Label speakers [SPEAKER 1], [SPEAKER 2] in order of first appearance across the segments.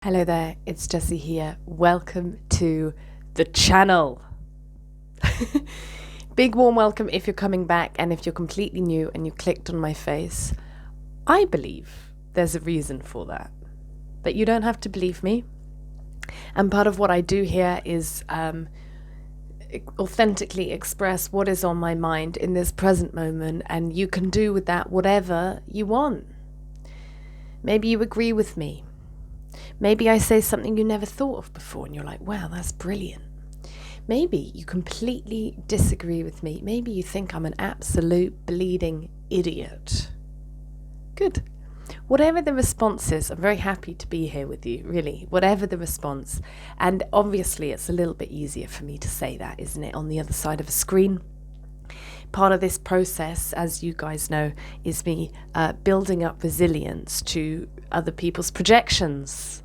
[SPEAKER 1] Hello there, it's Jessie here. Welcome to the channel. Big warm welcome if you're coming back, and if you're completely new and you clicked on my face. I believe there's a reason for that, but you don't have to believe me. And part of what I do here is authentically express what is on my mind in this present moment, and you can do with that whatever you want. Maybe you agree with me. Maybe I say something you never thought of before and you're like, wow, that's brilliant. Maybe you completely disagree with me. Maybe you think I'm an absolute bleeding idiot. Good. Whatever the response is, I'm very happy to be here with you, really. Whatever the response. And obviously it's a little bit easier for me to say that, isn't it, on the other side of a screen. Part of this process, as you guys know, is me building up resilience to other people's projections.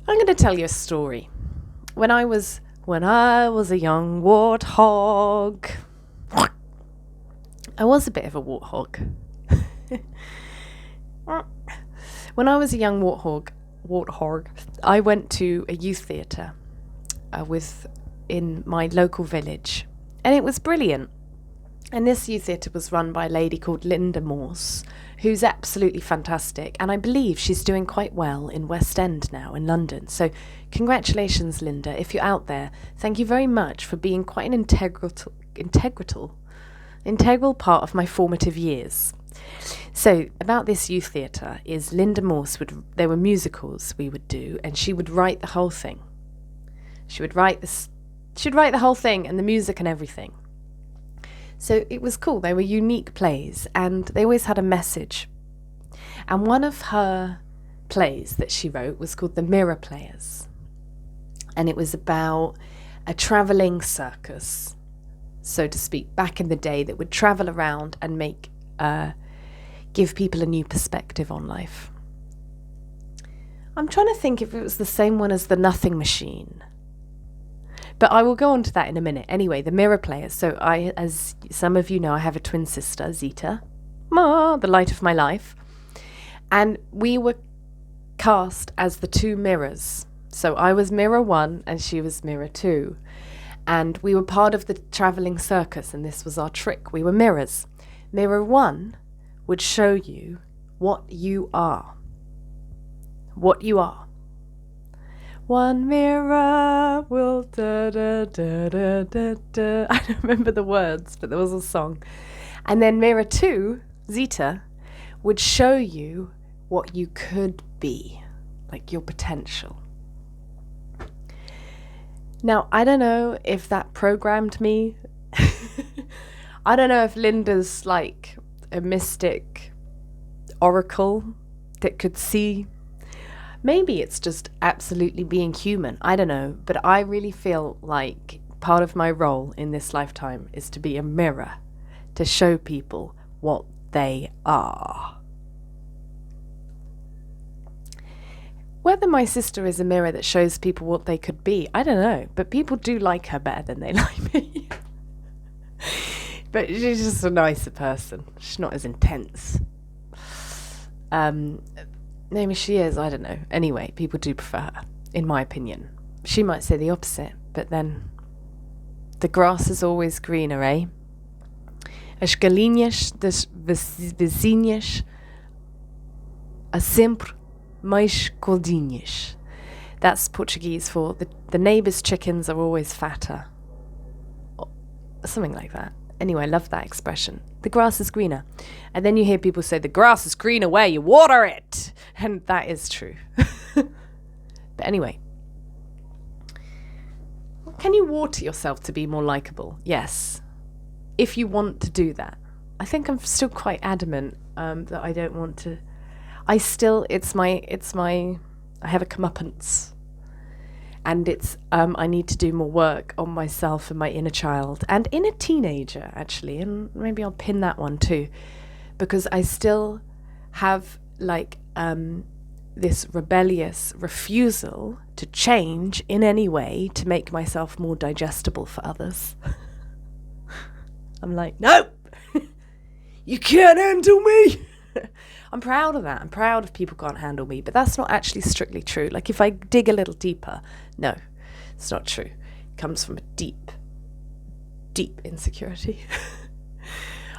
[SPEAKER 1] I'm going to tell you a story. When I was a young warthog, I was a bit of a warthog. When I was a young warthog, I went to a youth theatre in my local village, and it was brilliant. And this youth theatre was run by a lady called Linda Morse, who's absolutely fantastic, and I believe she's doing quite well in West End now in London. So congratulations, Linda, if you're out there. Thank you very much for being quite an integral part of my formative years. So about this youth theatre is Linda Morse there were musicals we would do, and she would write the whole thing. She'd write the whole thing and the music and everything. So it was cool. They were unique plays and they always had a message. And one of her plays that she wrote was called The Mirror Players. And it was about a travelling circus, so to speak, back in the day, that would travel around and give people a new perspective on life. I'm trying to think if it was the same one as The Nothing Machine. But I will go on to that in a minute. Anyway, The Mirror Players. So as some of you know, I have a twin sister, Zita, the light of my life. And we were cast as the two mirrors. So I was mirror 1 and she was mirror 2. And we were part of the travelling circus, and this was our trick. We were mirrors. Mirror 1 would show you what you are. What you are. One mirror will da da da da da da. I don't remember the words, but there was a song. And then mirror 2, Zita, would show you what you could be, like your potential. Now, I don't know if that programmed me. I don't know if Linda's like a mystic oracle that could see. Maybe it's just absolutely being human. I don't know. But I really feel like part of my role in this lifetime is to be a mirror, to show people what they are. Whether my sister is a mirror that shows people what they could be, I don't know. But people do like her better than they like me. But she's just a nicer person. She's not as intense. Maybe she is, I don't know. Anyway, people do prefer her, in my opinion. She might say the opposite, but then the grass is always greener, eh? As galinhas das vizinhas há sempre mais gordinhas. That's Portuguese for the neighbour's chickens are always fatter. Or something like that. Anyway, I love that expression. The grass is greener. And then you hear people say, the grass is greener where you water it. And that is true. But anyway. Can you water yourself to be more likable? Yes. If you want to do that. I think I'm still quite adamant that I don't want to. I have a comeuppance. And I need to do more work on myself and my inner child and inner teenager, actually. And maybe I'll pin that one too, because I still have this rebellious refusal to change in any way to make myself more digestible for others. I'm like, no, you can't handle me. I'm proud of that. I'm proud if people can't handle me, but that's not actually strictly true. Like if I dig a little deeper, no, it's not true. It comes from a deep, deep insecurity.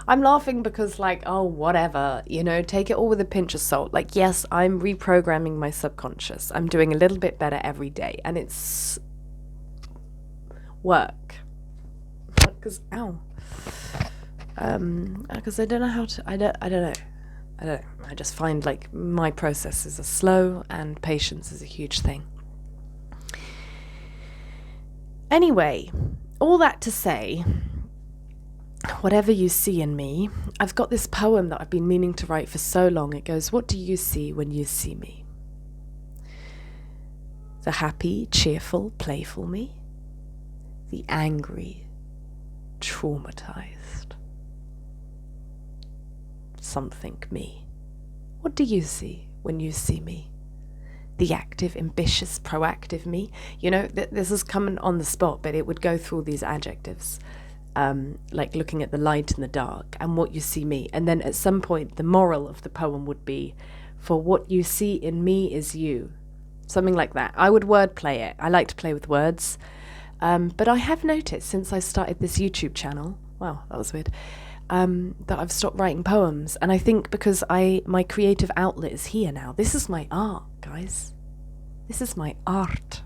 [SPEAKER 1] I'm laughing because like, oh, whatever, take it all with a pinch of salt. Like, yes, I'm reprogramming my subconscious. I'm doing a little bit better every day, and it's work. Because, because I don't know how to, I don't know. I just find like my processes are slow and patience is a huge thing. Anyway, all that to say, whatever you see in me, I've got this poem that I've been meaning to write for so long. It goes, what do you see when you see me? The happy, cheerful, playful me? The angry, traumatized, something me? What do you see when you see me? The active, ambitious, proactive me? This is coming on the spot, but it would go through all these adjectives. Like looking at the light and the dark and what you see me. And then at some point, the moral of the poem would be, for what you see in me is you. Something like that. I would wordplay it. I like to play with words. But I have noticed since I started this YouTube channel, wow, that was weird, that I've stopped writing poems. And I think because my creative outlet is here now. This is my art, guys. This is my art.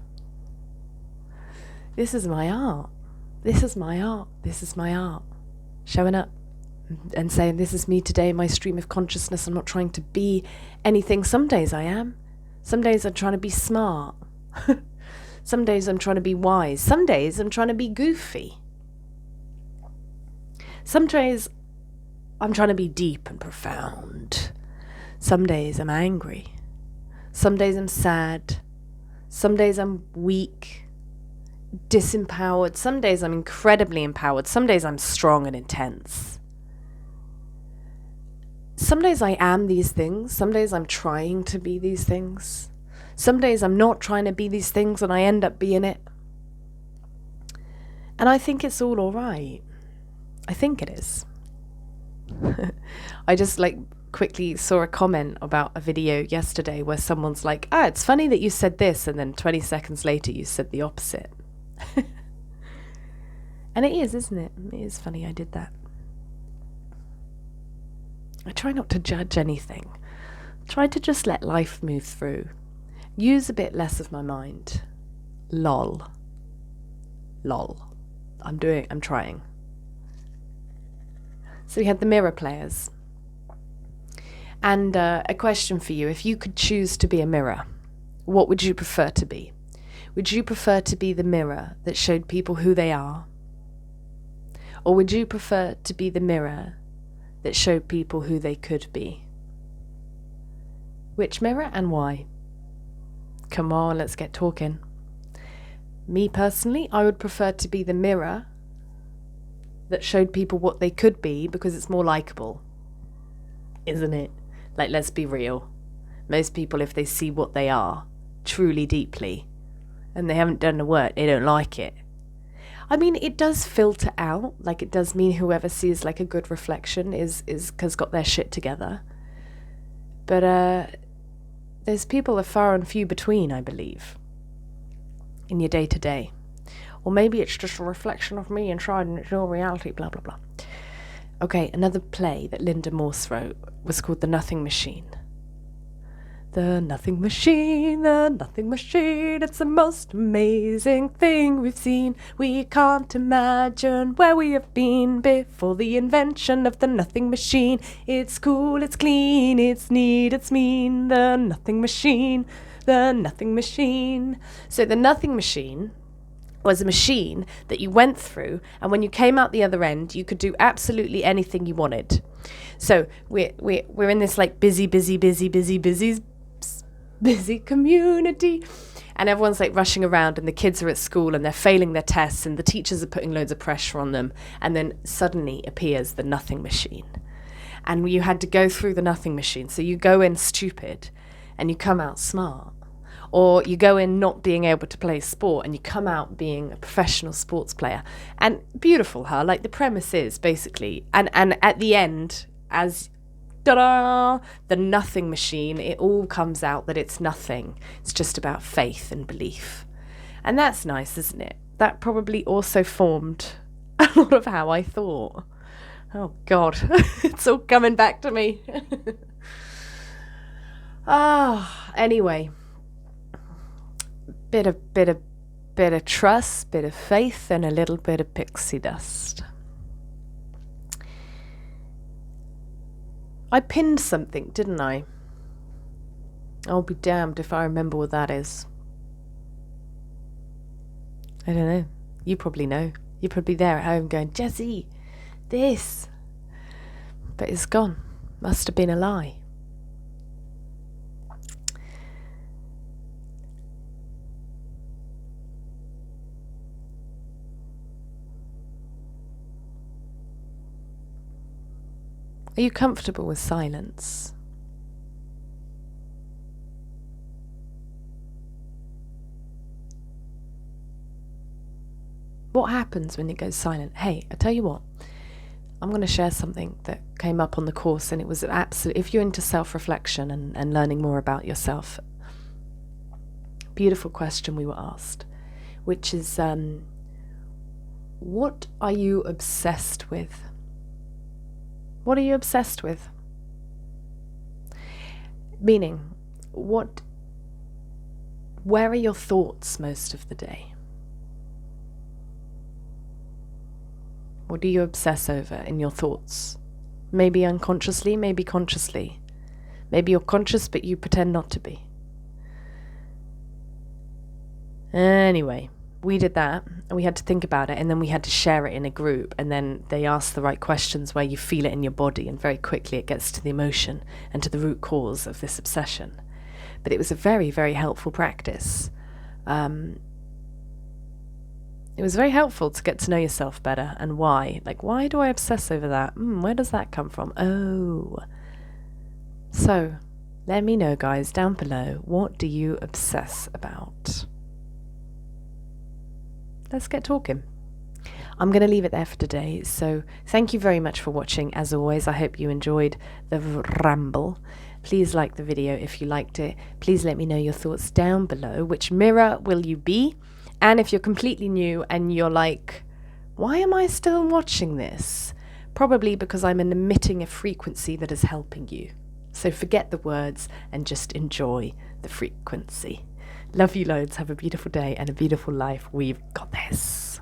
[SPEAKER 1] This is my art. This is my art. This is my art. Showing up and saying, this is me today, my stream of consciousness. I'm not trying to be anything. Some days I am. Some days I'm trying to be smart. Some days I'm trying to be wise. Some days I'm trying to be goofy. Some days I'm trying to be deep and profound. Some days I'm angry. Some days I'm sad. Some days I'm weak, disempowered. Some days I'm incredibly empowered. Some days I'm strong and intense. Some days I am these things. Some days I'm trying to be these things. Some days I'm not trying to be these things and I end up being it. And I think it's all right. I think it is. I just quickly saw a comment about a video yesterday where someone's like, it's funny that you said this, and then 20 seconds later you said the opposite. And it is, isn't it? It is funny I did that. I try not to judge anything. Try to just let life move through. Use a bit less of my mind. Lol. I'm trying. So we had the mirror players. And a question for you. If you could choose to be a mirror, what would you prefer to be? Would you prefer to be the mirror that showed people who they are? Or would you prefer to be the mirror that showed people who they could be? Which mirror and why? Come on, let's get talking. Me personally, I would prefer to be the mirror that showed people what they could be because it's more likable. Isn't it? Let's be real. Most people, if they see what they are, truly deeply, and they haven't done the work, they don't like it. I mean, it does filter out. It does mean whoever sees a good reflection has got their shit together. But those people are far and few between, I believe, in your day-to-day. Or maybe it's just a reflection of me inside and it's your reality, blah, blah, blah. Okay, another play that Linda Morse wrote was called The Nothing Machine. The nothing machine, the nothing machine, it's the most amazing thing we've seen. We can't imagine where we have been before the invention of the nothing machine. It's cool, it's clean, it's neat, it's mean. The nothing machine, the nothing machine. So the nothing machine was a machine that you went through, and when you came out the other end, you could do absolutely anything you wanted. So we're in this busy community, and everyone's rushing around, and the kids are at school and they're failing their tests and the teachers are putting loads of pressure on them, and then suddenly appears the nothing machine, and you had to go through the nothing machine. So you go in stupid and you come out smart, or you go in not being able to play sport and you come out being a professional sports player. And beautiful, huh? The premise is basically, and at the end, as ta-da, the nothing machine, it all comes out that it's nothing. It's just about faith and belief. And that's nice, isn't it? That probably also formed a lot of how I thought. Oh God, it's all coming back to me. Anyway, bit of trust, bit of faith, and a little bit of pixie dust. I pinned something, didn't I? I'll be damned if I remember what that is. I don't know. You probably know. You're probably there at home going, Jessie, this. But it's gone. Must have been a lie. Are you comfortable with silence? What happens when it goes silent? Hey, I tell you what, I'm going to share something that came up on the course, and it was absolutely, if you're into self-reflection and learning more about yourself, beautiful question we were asked, which is, what are you obsessed with? What are you obsessed with? Meaning, where are your thoughts most of the day? What do you obsess over in your thoughts? Maybe unconsciously, maybe consciously. Maybe you're conscious, but you pretend not to be. Anyway, we did that, and we had to think about it, and then we had to share it in a group, and then they asked the right questions where you feel it in your body, and very quickly it gets to the emotion and to the root cause of this obsession. But it was a very, very helpful practice. It was very helpful to get to know yourself better and why. Like, why do I obsess over that? Where does that come from? Oh. So, let me know, guys, down below, what do you obsess about? Let's get talking. I'm going to leave it there for today. So, thank you very much for watching. As always, I hope you enjoyed the ramble. Please like the video if you liked it. Please let me know your thoughts down below. Which mirror will you be? And if you're completely new and you're like, why am I still watching this? Probably because I'm emitting a frequency that is helping you. So forget the words and just enjoy the frequency. Love you loads. Have a beautiful day and a beautiful life. We've got this.